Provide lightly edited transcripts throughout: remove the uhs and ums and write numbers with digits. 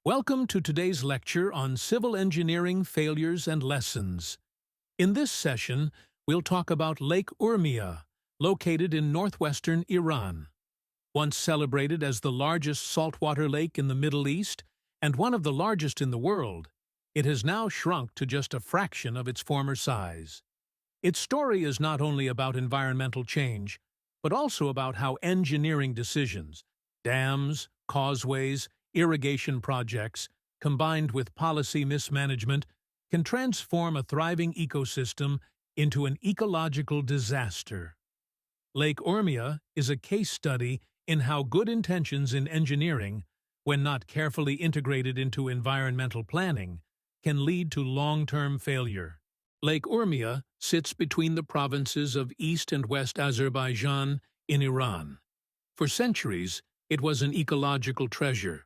Welcome to today's lecture on civil engineering failures and lessons. In this session, we'll talk about Lake Urmia, located in northwestern Iran. Once celebrated as the largest saltwater lake in the Middle East and one of the largest in the world, it has now shrunk to just a fraction of its former size. Its story is not only about environmental change, but also about how engineering decisions, dams, causeways, irrigation projects, combined with policy mismanagement, can transform a thriving ecosystem into an ecological disaster. Lake Urmia is a case study in how good intentions in engineering, when not carefully integrated into environmental planning, can lead to long-term failure. Lake Urmia sits between the provinces of East and West Azerbaijan in Iran. For centuries, it was an ecological treasure,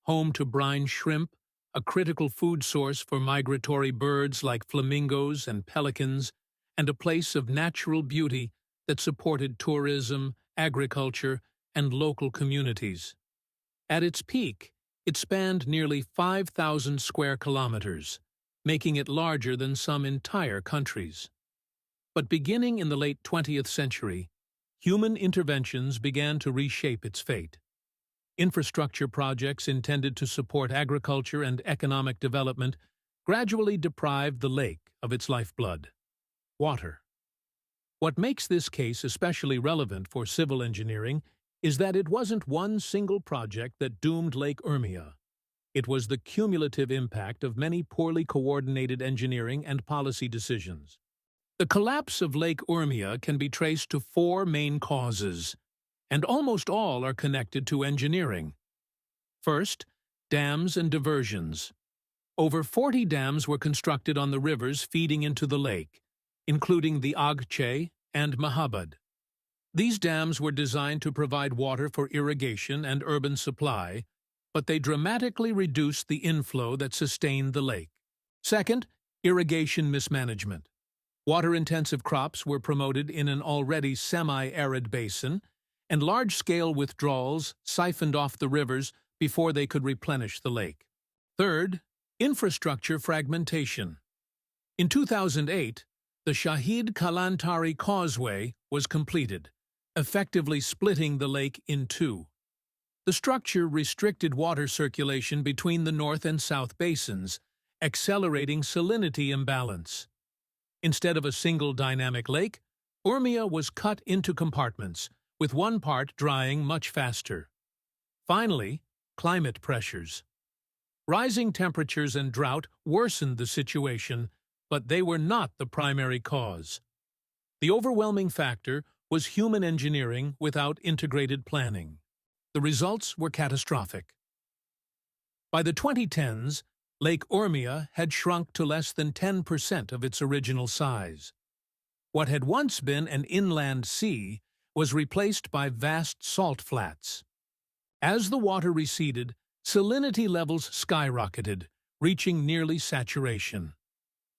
home to brine shrimp, a critical food source for migratory birds like flamingos and pelicans, and a place of natural beauty that supported tourism, agriculture, and local communities. At its peak, it spanned nearly 5,000 square kilometers, making it larger than some entire countries. But beginning in the late 20th century, human interventions began to reshape its fate. Infrastructure projects intended to support agriculture and economic development gradually deprived the lake of its lifeblood, water. What makes this case especially relevant for civil engineering is that it wasn't one single project that doomed Lake Urmia. It was the cumulative impact of many poorly coordinated engineering and policy decisions. The collapse of Lake Urmia can be traced to four main causes, and almost all are connected to engineering. First, dams and diversions. Over 40 dams were constructed on the rivers feeding into the lake, including the Agche and Mahabad. These dams were designed to provide water for irrigation and urban supply, but they dramatically reduced the inflow that sustained the lake. Second, irrigation mismanagement. Water-intensive crops were promoted in an already semi-arid basin, and large-scale withdrawals siphoned off the rivers before they could replenish the lake. Third, infrastructure fragmentation. In 2008, the Shahid Kalantari Causeway was completed, effectively splitting the lake in two. The structure restricted water circulation between the north and south basins, accelerating salinity imbalance. Instead of a single dynamic lake, Urmia was cut into compartments, with one part drying much faster. Finally, climate pressures. Rising temperatures and drought worsened the situation, but they were not the primary cause. The overwhelming factor was human engineering without integrated planning. The results were catastrophic. By the 2010s, Lake Urmia had shrunk to less than 10% of its original size. What had once been an inland sea was replaced by vast salt flats. As the water receded, salinity levels skyrocketed, reaching nearly saturation.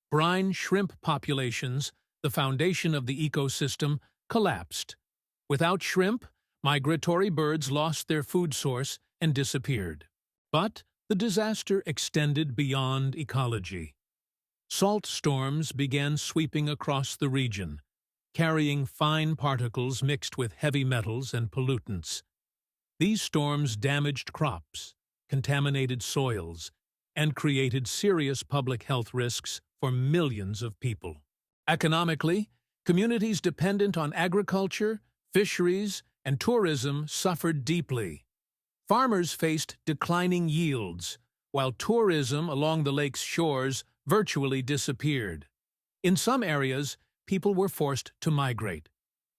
Brine shrimp populations, the foundation of the ecosystem, collapsed. Without shrimp, migratory birds lost their food source and disappeared. But the disaster extended beyond ecology. Salt storms began sweeping across the region, carrying fine particles mixed with heavy metals and pollutants. These storms damaged crops, contaminated soils, and created serious public health risks for millions of people. Economically, communities dependent on agriculture, fisheries, and tourism suffered deeply. Farmers faced declining yields, while tourism along the lake's shores virtually disappeared. In some areas, people were forced to migrate.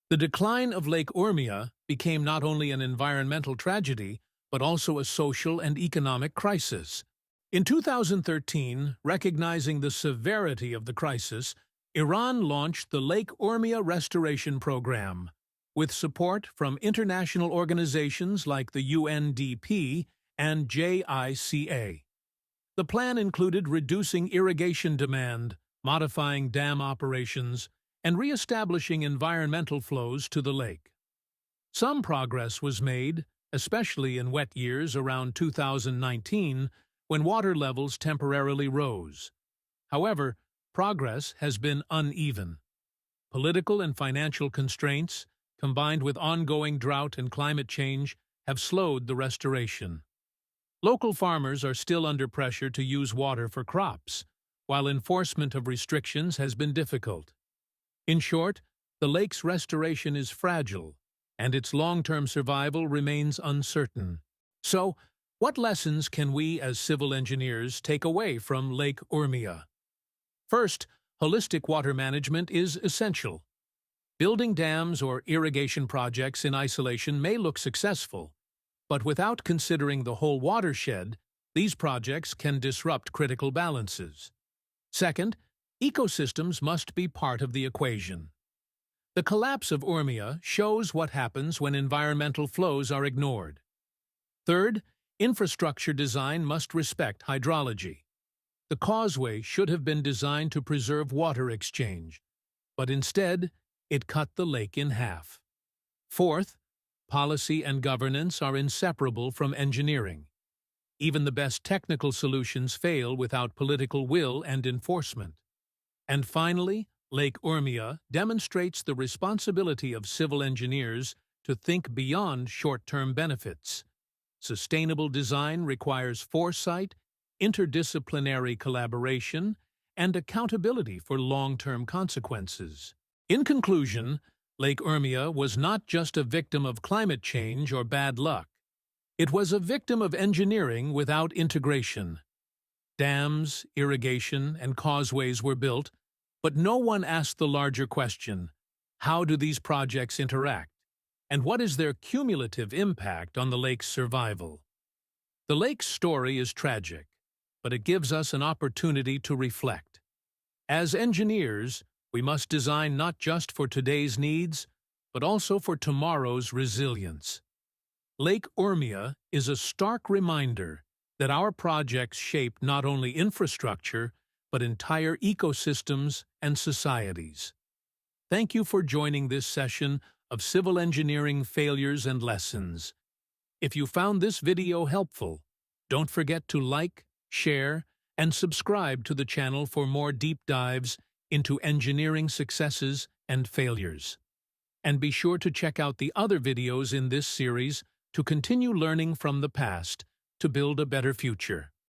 The decline of Lake Urmia became not only an environmental tragedy, but also a social and economic crisis. In 2013, recognizing the severity of the crisis, Iran launched the Lake Urmia Restoration Program, with support from international organizations like the UNDP and JICA. The plan included reducing irrigation demand, modifying dam operations, and re-establishing environmental flows to the lake. Some progress was made, especially in wet years around 2019 when water levels temporarily rose. However, progress has been uneven. Political and financial constraints, combined with ongoing drought and climate change, have slowed the restoration. Local farmers are still under pressure to use water for crops, while enforcement of restrictions has been difficult. In short, the lake's restoration is fragile, and its long-term survival remains uncertain. So, what lessons can we as civil engineers take away from Lake Urmia? First, holistic water management is essential. Building dams or irrigation projects in isolation may look successful, but without considering the whole watershed, these projects can disrupt critical balances. Second, ecosystems must be part of the equation. The collapse of Urmia shows what happens when environmental flows are ignored. Third, infrastructure design must respect hydrology. The causeway should have been designed to preserve water exchange, but instead, it cut the lake in half. Fourth, policy and governance are inseparable from engineering. Even the best technical solutions fail without political will and enforcement. And finally, Lake Urmia demonstrates the responsibility of civil engineers to think beyond short-term benefits. Sustainable design requires foresight, interdisciplinary collaboration, and accountability for long-term consequences. In conclusion, Lake Urmia was not just a victim of climate change or bad luck. It was a victim of engineering without integration. Dams, irrigation, and causeways were built, but no one asked the larger question: how do these projects interact, and what is their cumulative impact on the lake's survival? The lake's story is tragic, but it gives us an opportunity to reflect. As engineers, we must design not just for today's needs, but also for tomorrow's resilience. Lake Urmia is a stark reminder that our projects shape not only infrastructure, but entire ecosystems and societies. Thank you for joining this session of Civil Engineering Failures and Lessons. If you found this video helpful, don't forget to like, share, and subscribe to the channel for more deep dives into engineering successes and failures. And be sure to check out the other videos in this series to continue learning from the past to build a better future.